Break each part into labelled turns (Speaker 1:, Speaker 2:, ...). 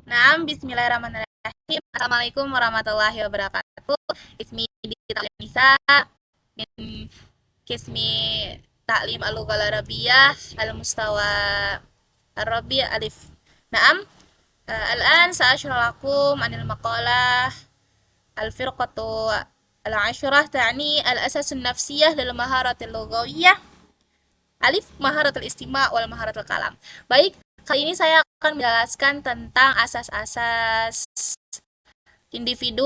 Speaker 1: Nah, bismillahirrahmanirrahim. Assalamualaikum warahmatullahi wabarakatuh. Ismi Dita Nisa min Kismi Taklim Al-Lughal Arabiyah Al-Mustawa Arabi Alif. Naam, الآن سأشرح لكم عن المقالة الفرقة العاشرة تعني الأساس النفسية للمهارة اللغوية Alif maharatul istima wal maharatul kalam. Baik, kali ini saya akan menjelaskan tentang asas-asas individu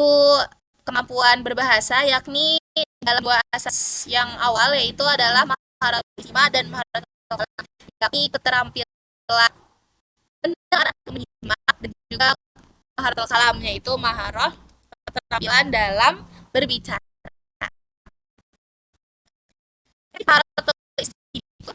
Speaker 1: kemampuan berbahasa, yakni dalam dua asas yang awal, yaitu adalah maharatul istima dan maharatul kalam, yakni keterampilan mendengar atau menyimak, dan juga maharatul kalam, yaitu maharah keterampilan dalam berbicara.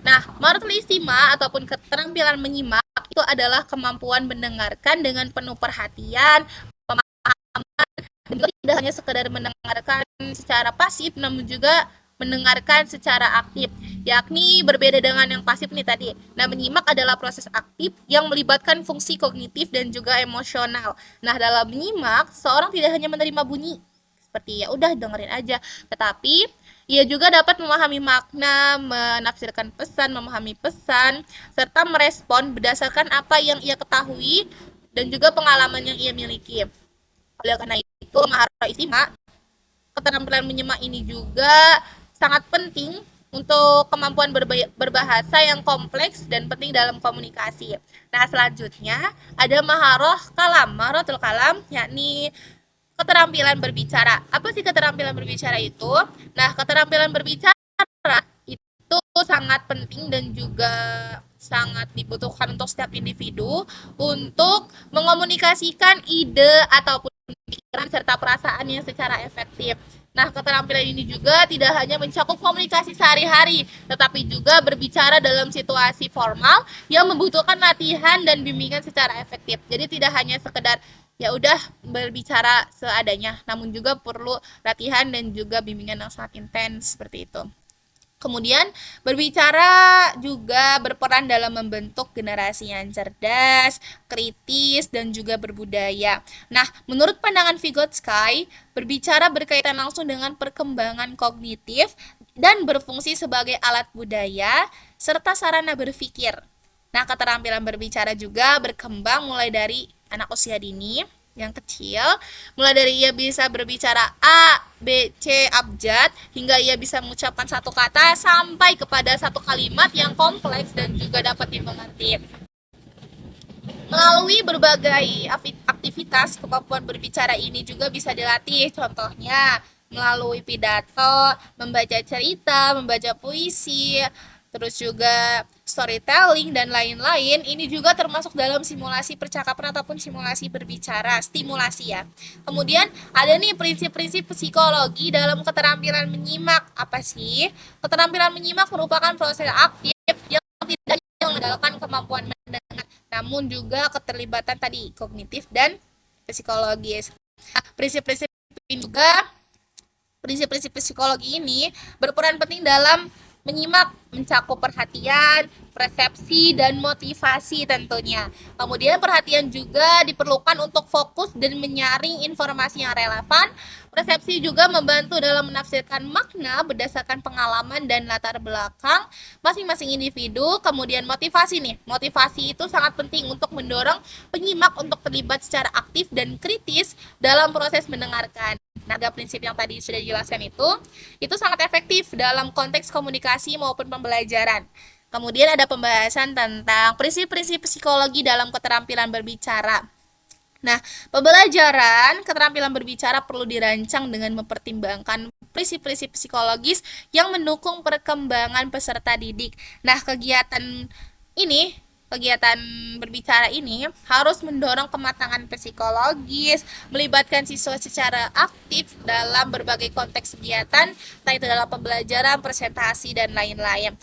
Speaker 1: Nah, maharatul istima ataupun keterampilan menyimak itu adalah kemampuan mendengarkan dengan penuh perhatian, pemahaman, dan juga tidak hanya sekedar mendengarkan secara pasif, namun juga mendengarkan secara aktif, yakni berbeda dengan yang pasif nih tadi. Nah, menyimak adalah proses aktif yang melibatkan fungsi kognitif dan juga emosional. Nah, dalam menyimak, seorang tidak hanya menerima bunyi, seperti ya udah dengerin aja, tetapi ia juga dapat memahami makna, menafsirkan pesan, memahami pesan, serta merespon berdasarkan apa yang ia ketahui dan juga pengalaman yang ia miliki. Oleh karena itu, maharah istima, keterampilan menyimak ini juga sangat penting untuk kemampuan berbahasa yang kompleks dan penting dalam komunikasi. Nah, selanjutnya ada maharah kalam, maharatul kalam, yakni keterampilan berbicara. Apa sih keterampilan berbicara itu? Nah, keterampilan berbicara itu sangat penting dan juga sangat dibutuhkan untuk setiap individu untuk mengomunikasikan ide ataupun pikiran serta perasaannya secara efektif. Nah, keterampilan ini juga tidak hanya mencakup komunikasi sehari-hari, tetapi juga berbicara dalam situasi formal yang membutuhkan latihan dan bimbingan secara efektif. Jadi tidak hanya sekedar ya udah berbicara seadanya, namun juga perlu latihan dan juga bimbingan yang sangat intens seperti itu. Kemudian berbicara juga berperan dalam membentuk generasi yang cerdas, kritis, dan juga berbudaya. Nah, menurut pandangan Vygotsky, berbicara berkaitan langsung dengan perkembangan kognitif dan berfungsi sebagai alat budaya serta sarana berpikir. Nah, keterampilan berbicara juga berkembang mulai dari anak usia dini yang kecil, mulai dari ia bisa berbicara A, B, C, abjad, hingga ia bisa mengucapkan satu kata sampai kepada satu kalimat yang kompleks dan juga dapat dimengerti. Melalui berbagai aktivitas, kemampuan berbicara ini juga bisa dilatih, contohnya melalui pidato, membaca cerita, membaca puisi, terus juga storytelling dan lain-lain. Ini juga termasuk dalam simulasi percakapan ataupun simulasi berbicara, stimulasi ya. Kemudian ada nih prinsip-prinsip psikologi dalam keterampilan menyimak. Apa sih? Keterampilan menyimak merupakan proses aktif yang tidak hanya mengandalkan kemampuan mendengar, namun juga keterlibatan tadi kognitif dan psikologis. Prinsip-prinsip ini juga prinsip-prinsip psikologi ini berperan penting dalam menyimak, mencakup perhatian, persepsi, dan motivasi tentunya. Kemudian perhatian juga diperlukan untuk fokus dan menyaring informasi yang relevan. Persepsi juga membantu dalam menafsirkan makna berdasarkan pengalaman dan latar belakang masing-masing individu. Kemudian motivasi nih, motivasi itu sangat penting untuk mendorong penyimak untuk terlibat secara aktif dan kritis dalam proses mendengarkan. Nah, tiga prinsip yang tadi sudah dijelaskan itu sangat efektif dalam konteks komunikasi maupun pembelajaran. Kemudian ada pembahasan tentang prinsip-prinsip psikologi dalam keterampilan berbicara. Nah, pembelajaran keterampilan berbicara perlu dirancang dengan mempertimbangkan prinsip-prinsip psikologis yang mendukung perkembangan peserta didik. Nah, kegiatan berbicara ini harus mendorong kematangan psikologis, melibatkan siswa secara aktif dalam berbagai konteks kegiatan, entah itu dalam pembelajaran, presentasi, dan lain-lain.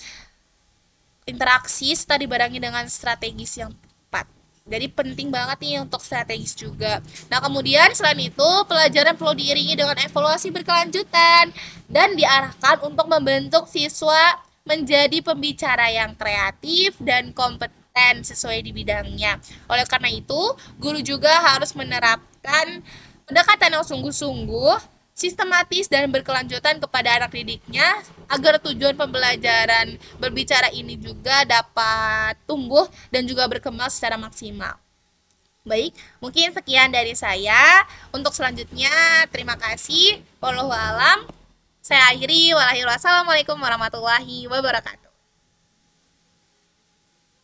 Speaker 1: Interaksi serta dibarengi dengan strategis yang tepat. Jadi penting banget nih untuk strategis juga. Nah, kemudian selain itu, pelajaran perlu diiringi dengan evaluasi berkelanjutan dan diarahkan untuk membentuk siswa menjadi pembicara yang kreatif dan kompeten kompeten sesuai di bidangnya. Oleh karena itu, guru juga harus menerapkan pendekatan yang sungguh-sungguh, sistematis dan berkelanjutan kepada anak didiknya agar tujuan pembelajaran berbicara ini juga dapat tumbuh dan juga berkembang secara maksimal. Baik, mungkin sekian dari saya. Untuk selanjutnya, terima kasih. Wallahu alam. Saya akhiri. Wassalamualaikum warahmatullahi wabarakatuh.